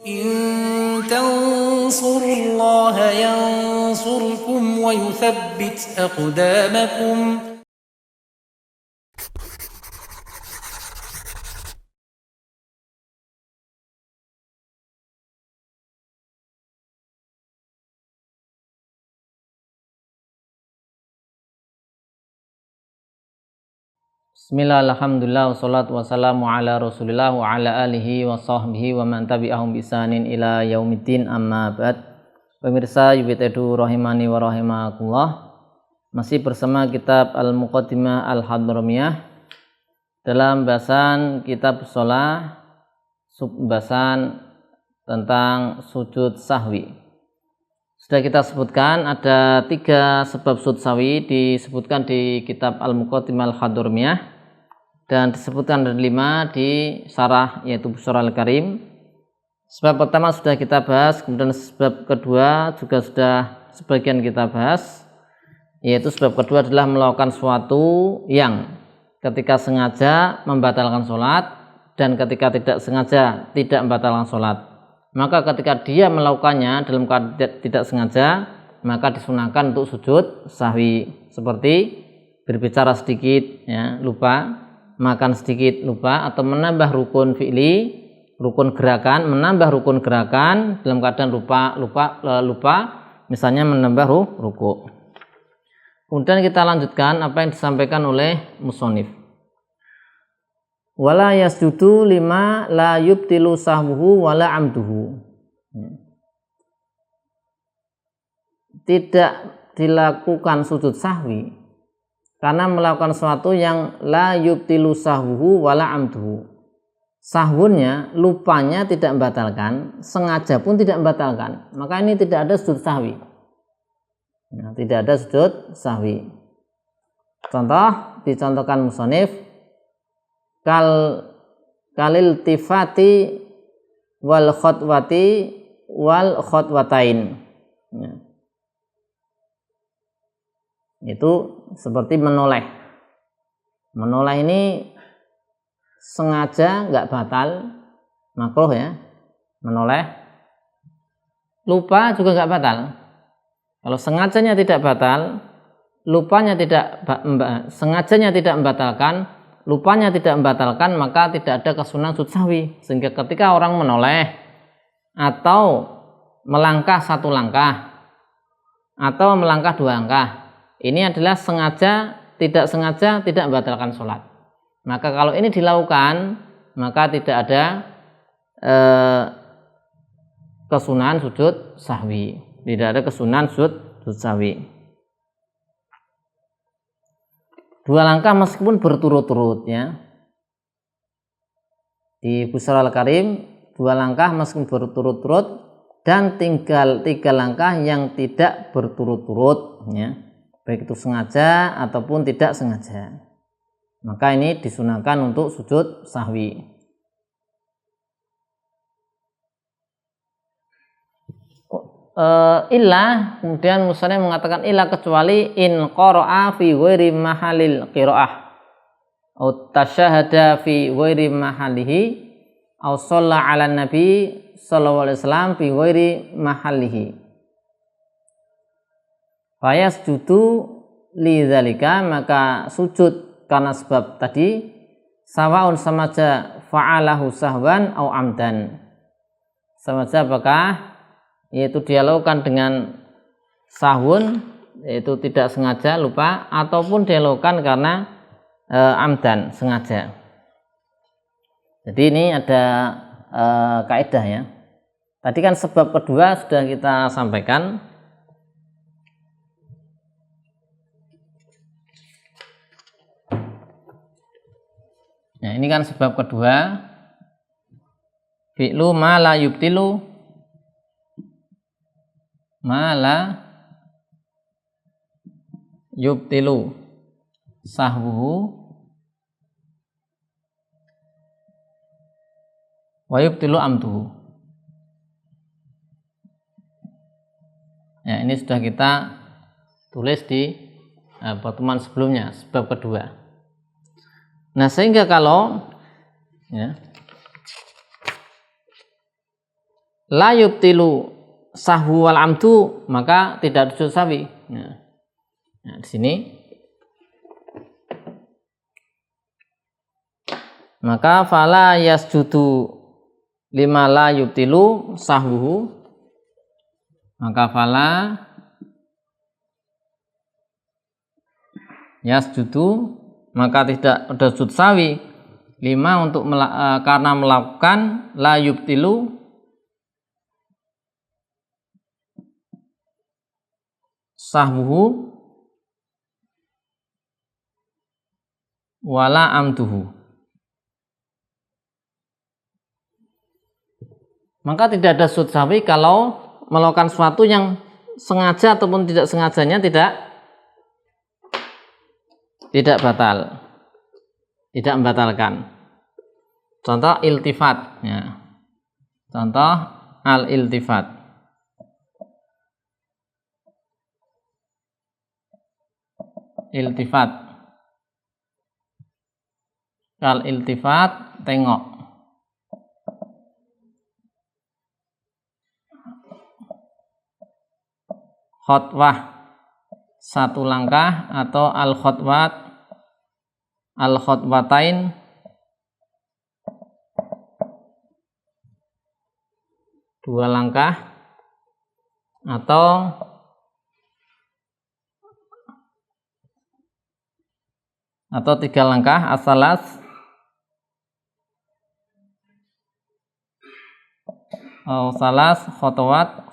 إن تنصروا الله ينصركم ويثبت أقدامكم. Bismillah, alhamdulillah, wassalatu wassalamu ala rasulillah wa ala alihi wa sahbihi wa man tabi'ahum bisanin ila yaumiddin, amma ba'd. Pemirsa YBTEDU rahimani wa rahimakumullah, masih bersama kitab Al-Muqaddimah Al-Hadramiyah dalam bahasan kitab sholah, subbahasan tentang sujud sahwi. Sudah kita sebutkan ada 3 sebab sujud sahwi disebutkan di kitab Al-Muqaddimah Al-Hadramiyah, dan disebutkan ada 5 di syarah, yaitu Busra Al-Karim. Sebab pertama sudah kita bahas, kemudian sebab kedua juga sudah sebagian kita bahas, yaitu sebab kedua adalah melakukan sesuatu yang ketika sengaja membatalkan sholat dan ketika tidak sengaja tidak membatalkan sholat. Maka ketika dia melakukannya dalam keadaan tidak sengaja, maka disunahkan untuk sujud sahwi, seperti berbicara sedikit ya, lupa, makan sedikit lupa, atau menambah rukun fi'li, rukun gerakan, menambah rukun gerakan dalam keadaan lupa, misalnya menambah ruku. Kemudian kita lanjutkan apa yang disampaikan oleh musonif. Wala yasjudu lima la yubtilu sahwuhu wala amduhu. Tidak dilakukan sujud sahwi karena melakukan sesuatu yang la yubtilu sahwuhu wala amduhu. Sahwunnya, lupanya tidak membatalkan, sengaja pun tidak membatalkan. Maka ini tidak ada sujud sahwi. Nah, tidak ada sujud sahwi. Contoh dicontohkan musonif, kalil tifati wal khotwati wal khotwatain. Ya. Itu seperti menoleh. Menoleh ini sengaja nggak batal, makruh ya. Menoleh, lupa juga nggak batal. Kalau sengajanya tidak batal, lupanya tidak, sengajanya tidak membatalkan, lupanya tidak membatalkan, maka tidak ada kesunahan sujud sahwi. Sehingga ketika orang menoleh atau melangkah 1 langkah atau melangkah 2 langkah, ini adalah sengaja, tidak sengaja tidak membatalkan sholat. Maka kalau ini dilakukan, maka tidak ada kesunahan sujud sahwi. Tidak ada kesunahan sujud sahwi. 2 langkah meskipun berturut-turut ya. Di Busra Al-Karim 2 langkah meskipun berturut-turut, dan tinggal 3 langkah yang tidak berturut-turut ya. Baik itu sengaja ataupun tidak sengaja. Maka ini disunahkan untuk sujud sahwi. Illah, kemudian musannif mengatakan illah kecuali in qara'a fi ghairi mahallil qira'ah atau tasyahada fi ghairi mahallihi atau shalla 'ala nabi sallallahu alaihi wasallam fi ghairi mahallihi fayasjudu lidzalika, maka sujud karena sebab tadi sawaun samaja fa'alahu sahwan au amdan, samaja apakah yaitu dia lakukan dengan sahwun, yaitu tidak sengaja lupa, ataupun dia lakukan karena amdan sengaja. Jadi ini ada kaidah ya. Tadi kan sebab kedua sudah kita sampaikan. Nah, ini kan sebab kedua, fi'lu ma la yubtilu mala yubtilu sahwuhu wa yubtilu amduhu. Ya, ini sudah kita tulis di pertemuan sebelumnya, sebab kedua. Nah, sehingga kalau ya, la yubtilu sahwu wal amdu, maka tidak sujud sahwi. Nah, di sini maka fala yasjudu lima la yubtilu sahwuhu, maka fala yasjudu, maka tidak ada sujud sahwi lima untuk karena melakukan la yubtilu sahwuhu wala amduhu. Maka tidak ada sujud sahwi kalau melakukan sesuatu yang sengaja ataupun tidak sengajanya tidak batal, tidak membatalkan. Contoh iltifat, ya. Contoh al-iltifat. Iltifat. Al-iltifat, tengok. Khotwah, satu langkah, atau al-khotwat, al-khotwatain, dua langkah, atau tiga langkah, as-salas, salas, khotwat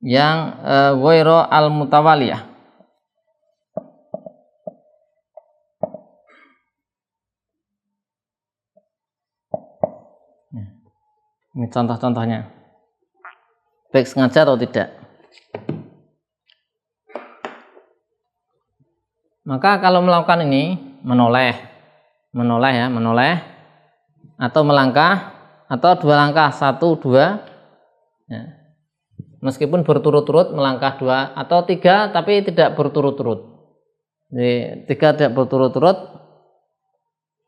yang ghairu al-mutawaliyah. Ini contoh-contohnya, baik sengaja atau tidak. Maka kalau melakukan ini, menoleh atau melangkah atau dua langkah, satu dua, ya. Meskipun berturut-turut melangkah dua atau tiga, tapi tidak berturut-turut. Jadi tiga tidak berturut-turut,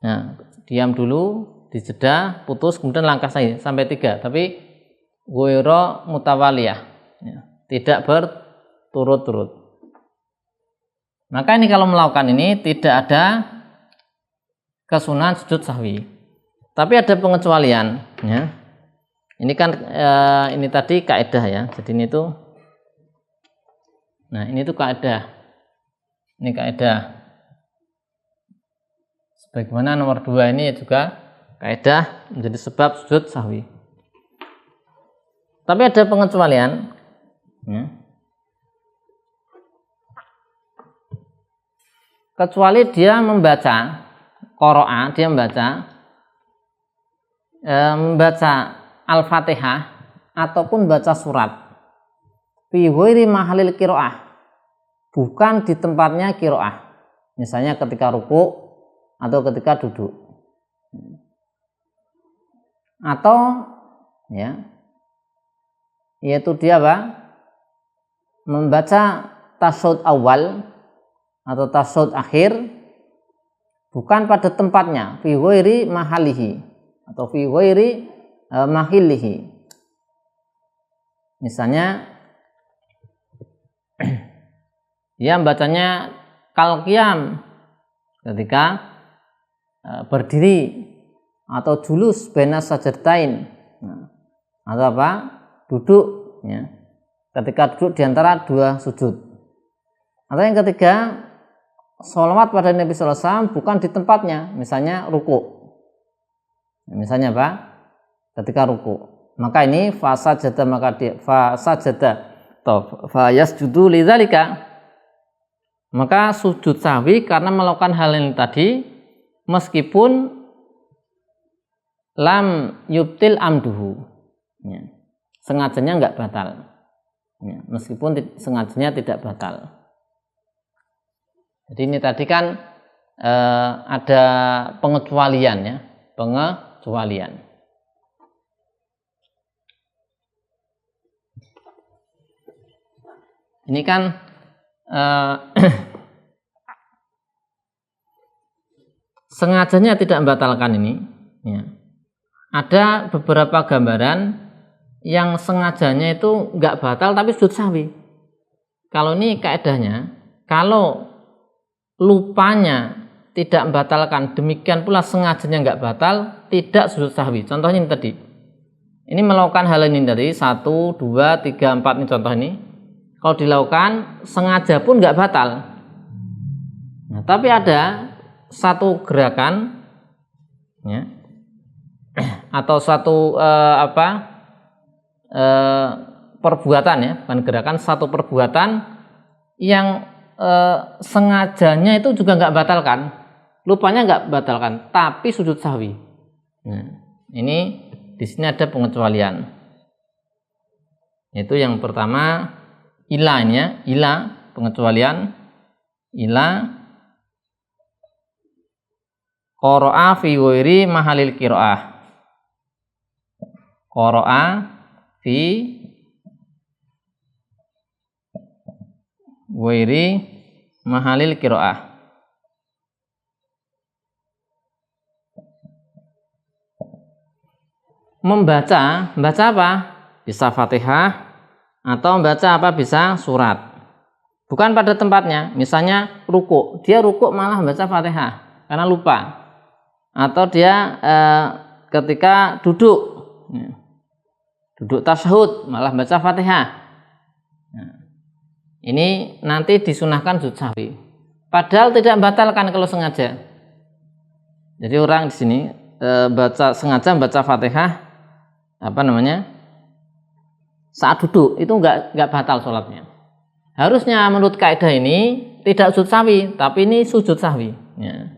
nah, diam dulu, dijeda, putus, kemudian langkah sampai tiga, tapi ghairu mutawaliyah, ya, tidak berturut-turut. Maka ini kalau melakukan ini tidak ada kesunahan sujud sahwi, tapi ada pengecualian, ya. Ini kan ini tadi kaidah, ya. Jadi ini tuh, nah ini tuh kaidah. Ini kaidah. Sebagaimana nomor 2 ini juga kaidah menjadi sebab sujud sahwi. Tapi ada pengecualian, ya. Kecuali dia membaca qiraah, dia membaca Al-Fatihah ataupun baca surat fi ghairi mahallil qiraah, bukan di tempatnya qiraah. Misalnya ketika ruku atau ketika duduk. Atau, ya, yaitu dia membaca tasyahud awal atau tasyahud akhir bukan pada tempatnya, fi ghairi mahalihi atau fi ghairi mahilihi. Misalnya dia bacanya kal qiyam ketika berdiri, atau julus baina sajdatain, atau duduk, ya, ketika duduk di antara dua sujud. Atau yang ketiga, sholawat pada Nabi sallallahu alaihi wasallam bukan di tempatnya, misalnya ruku. Misalnya ketika ruku, maka ini fasajada, maka dia fasajada atau fayasjudu lidzalika, maka sujud sahwi karena melakukan hal ini tadi, meskipun lam yubtil amduhu, ya, sengajanya enggak batal, ya, meskipun sengajanya tidak batal. Jadi ini tadi kan ada pengecualian, ya, pengecualian. Ini kan sengajanya tidak membatalkan ini, ya. ada beberapa gambaran yang sengajanya itu nggak batal tapi sujud sahwi. Kalau ini kaedahnya, kalau lupanya tidak membatalkan, demikian pula sengajanya nggak batal, tidak sujud sahwi. Contohnya ini tadi, ini melakukan hal ini tadi 1, 2, 3, 4 ini contoh ini. Kalau dilakukan sengaja pun nggak batal. Nah, tapi ada satu gerakan, ya, atau satu perbuatan, ya, bukan gerakan, satu perbuatan yang sengajanya itu juga nggak batalkan, lupanya nggak batalkan, tapi sujud sahwi. Nah, ini di sini ada pengecualian. Itu yang pertama ilahnya, ilah pengecualian, ilah qara'a fi ghairi mahalil qiraah. Qara'a fi ghairi mahalil qiraah. Membaca apa? Bisa Fatihah atau membaca apa? Bisa surat. Bukan pada tempatnya. Misalnya ruku, dia ruku malah membaca Fatihah karena lupa. Atau dia ketika duduk tasyahud malah baca Fatihah. Nah, ini nanti disunahkan sujud sahwi. Padahal tidak membatalkan kalau sengaja. Jadi orang di sini sengaja membaca Fatihah saat duduk itu enggak batal sholatnya. Harusnya menurut kaidah ini tidak sujud sahwi, tapi ini sujud sahwi. Ya.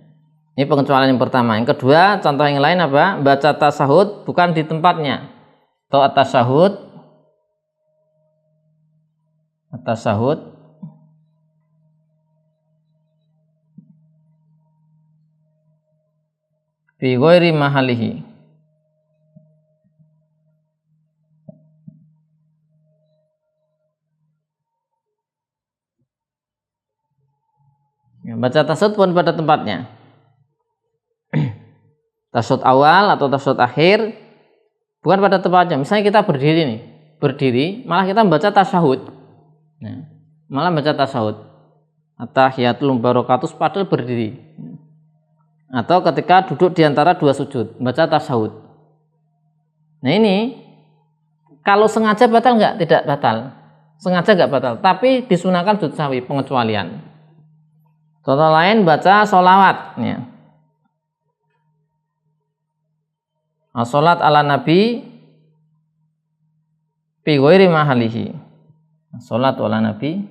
Ini pengecualian yang pertama. Yang kedua, contoh yang lain apa? Baca tasyahud bukan di tempatnya. Atau at-tasyahud fi ghairi mahalihi. Ya, baca tasyahud pun pada tempatnya. Tasyahud awal atau tasyahud akhir bukan pada tempatnya. Misalnya kita berdiri malah kita membaca tasyahud. Nah, malah baca tasyahud. At-tahiyatul mubarakatus padahal berdiri. Atau ketika duduk di antara dua sujud, baca tasyahud. Nah, ini kalau sengaja batal enggak? Tidak batal. Sengaja enggak batal, tapi disunahkan sujud sahwi, pengecualian. Contoh lain baca sholawat, ya. As-sholat ala nabi fi ghairi mahalihi. As-sholat ala nabi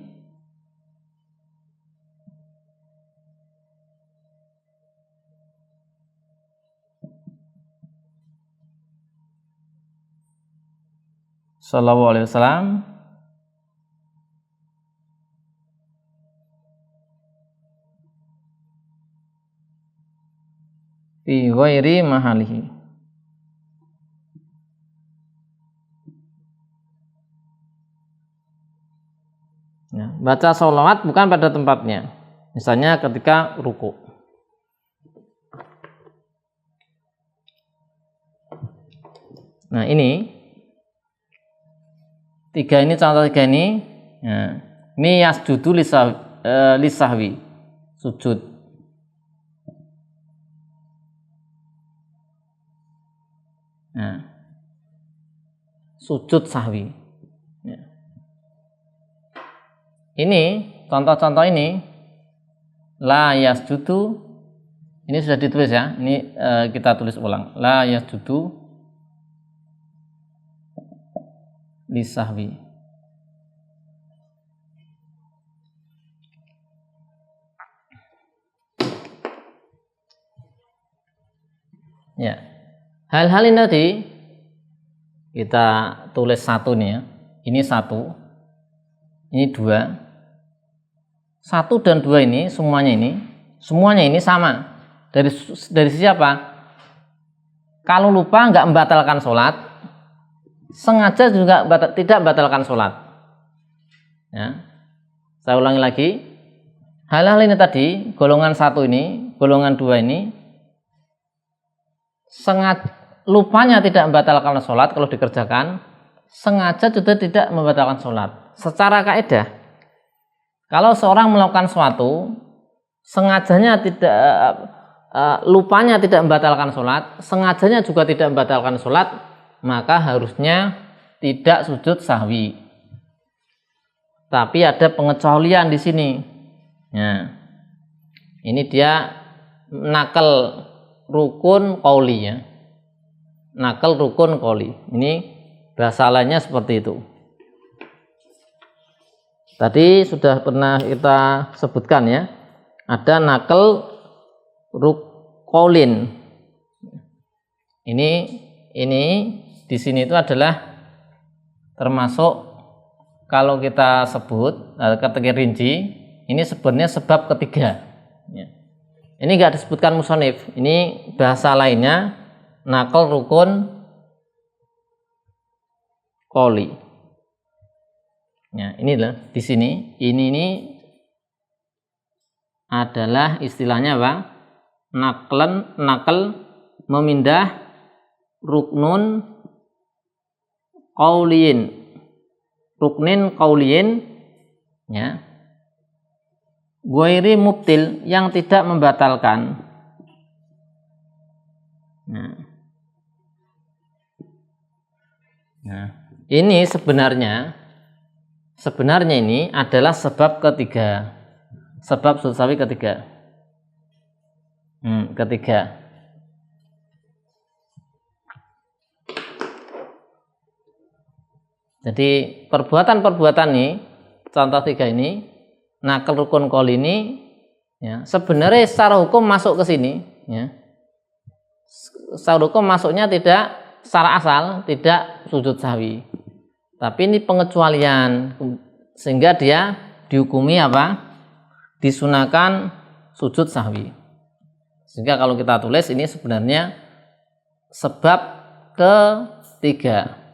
sallallahu alaihi wasallam fi ghairi mahalihi. Ya, baca sholawat bukan pada tempatnya. Misalnya ketika ruku. Nah, ini contoh tiga ini. Ya, ini yasjudu lisahwi, sujud. Nah, sujud sahwi. Ya. Ini contoh-contoh ini la yasjudu, ini sudah ditulis ya. Ini kita tulis ulang. La yasjudu lisahwi. Ya. Hal-hal ini tadi kita tulis satu nih ya. Ini satu. Ini dua. 1 dan 2 ini semuanya ini sama. Dari siapa? Kalau lupa nggak membatalkan sholat, sengaja juga tidak membatalkan sholat. Ya. Saya ulangi lagi. Hal-hal ini tadi, golongan 1 ini, golongan 2 ini, lupanya tidak membatalkan sholat kalau dikerjakan, sengaja juga tidak membatalkan sholat. Secara kaidah, kalau seorang melakukan suatu, sengajanya tidak, lupanya tidak membatalkan sholat, sengajanya juga tidak membatalkan sholat, maka harusnya tidak sujud sahwi. Tapi ada pengecualian di sini. Nah, ini dia nakal rukun qauli ya. Nakal rukun qauli. Ini bahasa lainnya seperti itu. Tadi sudah pernah kita sebutkan ya. Ada nakal qaulin. Ini di sini itu adalah termasuk kalau kita sebut kategori rinci, ini sebenarnya sebab ketiga. Ya. Ini enggak disebutkan musonif. Ini bahasa lainnya nakal rukun qauli. Ya, inilah di sini. Ini adalah istilahnya apa? Nakal memindah ruknin qauliyin ya. Ghairi mubtil, yang tidak membatalkan. Nah, ini sebenarnya ini adalah sebab ketiga. Sebab sujud sahwi ketiga. Ketiga. Jadi perbuatan-perbuatan ini, contoh tiga ini, nakal rukun qauli ini, ya, sebenarnya secara hukum masuk ke sini, ya. Secara hukum masuknya tidak secara asal, tidak sujud sahwi. Tapi ini pengecualian, sehingga dia dihukumi apa? Disunahkan sujud sahwi. Sehingga kalau kita tulis ini sebenarnya sebab ketiga.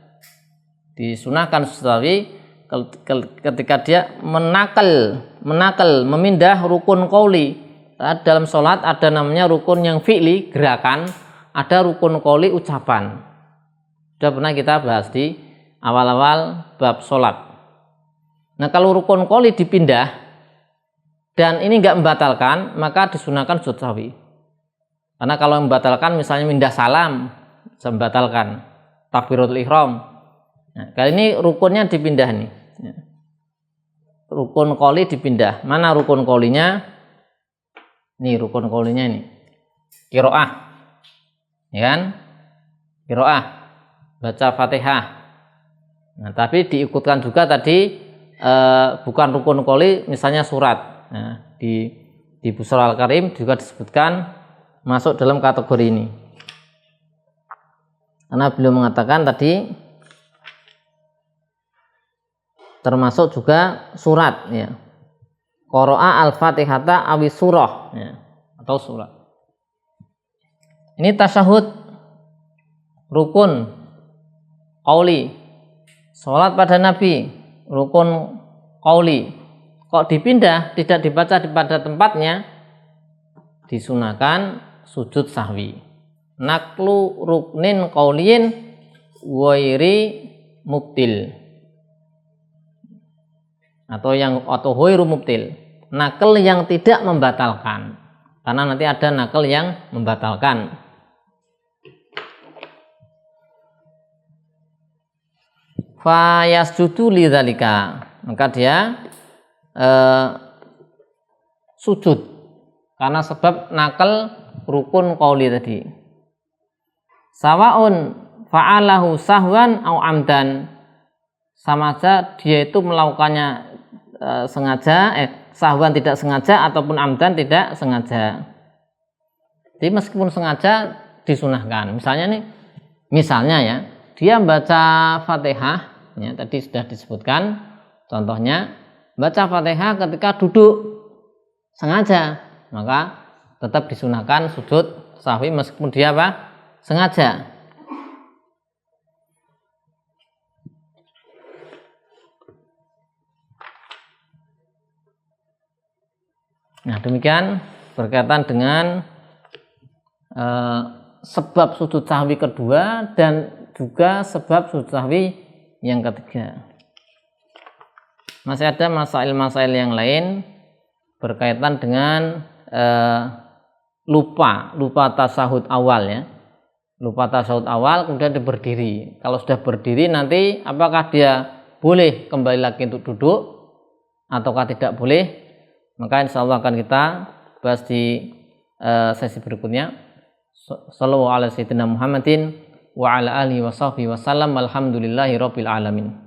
Disunahkan sujud sahwi ketika dia menakal memindah rukun qauli. Dalam sholat ada namanya rukun yang fi'li, gerakan, ada rukun qauli, ucapan. Sudah pernah kita bahas di awal-awal bab sholat. Nah, kalau rukun qauli dipindah dan ini enggak membatalkan, maka disunahkan sujud sahwi. Karena kalau membatalkan, misalnya mindah salam, bisa membatalkan takbiratul ihram. Nah, kali ini rukunnya dipindah nih. Rukun qauli dipindah. Mana rukun qaulinya? Nih rukun qaulinya ini. Qiraah. Ya kan? Qiraah. Baca Fatihah. Nah, tapi diikutkan juga tadi bukan rukun qauli, misalnya surat. Nah, di Busra Al-Karim juga disebutkan masuk dalam kategori ini. Karena beliau mengatakan tadi termasuk juga surat ya. Qara'a al-Fatihata awi surah ya, atau surat. Ini tasyahud rukun qauli. Salat pada Nabi rukun qauli. Kok dipindah, tidak dibaca pada tempatnya, disunahkan sujud sahwi. Naklu ruknin qauliyin ghairi mubtil. Atau ghairu mubtil, nakal yang tidak membatalkan, karena nanti ada nakal yang membatalkan. Fa yasjudu lidzalika, maka dia sujud karena sebab nakal rukun qauli tadi. Sawaun fa'alahu sahwan au amdan, sama saja dia itu melakukannya sengaja, sahwan tidak sengaja ataupun amdan tidak sengaja. Jadi meskipun sengaja disunahkan. Misalnya ya, dia baca Fatihah, ya, tadi sudah disebutkan contohnya, baca Fatihah ketika duduk sengaja, maka tetap disunahkan sujud sahwi meskipun dia apa? Sengaja. Nah, demikian berkaitan dengan sebab sujud sahwi kedua dan juga sebab sujud sahwi yang ketiga. Masih ada masail-masail yang lain berkaitan dengan lupa tasahud awal ya. Lupa tasahud awal kemudian dia berdiri. Kalau sudah berdiri nanti apakah dia boleh kembali lagi untuk duduk ataukah tidak boleh? Maka insyaallah akan kita bahas di sesi berikutnya. Sallallahu alaihi wasallam Muhammadin wa ala alihi wa sahbihi wasallam. Alhamdulillahirabbil alamin.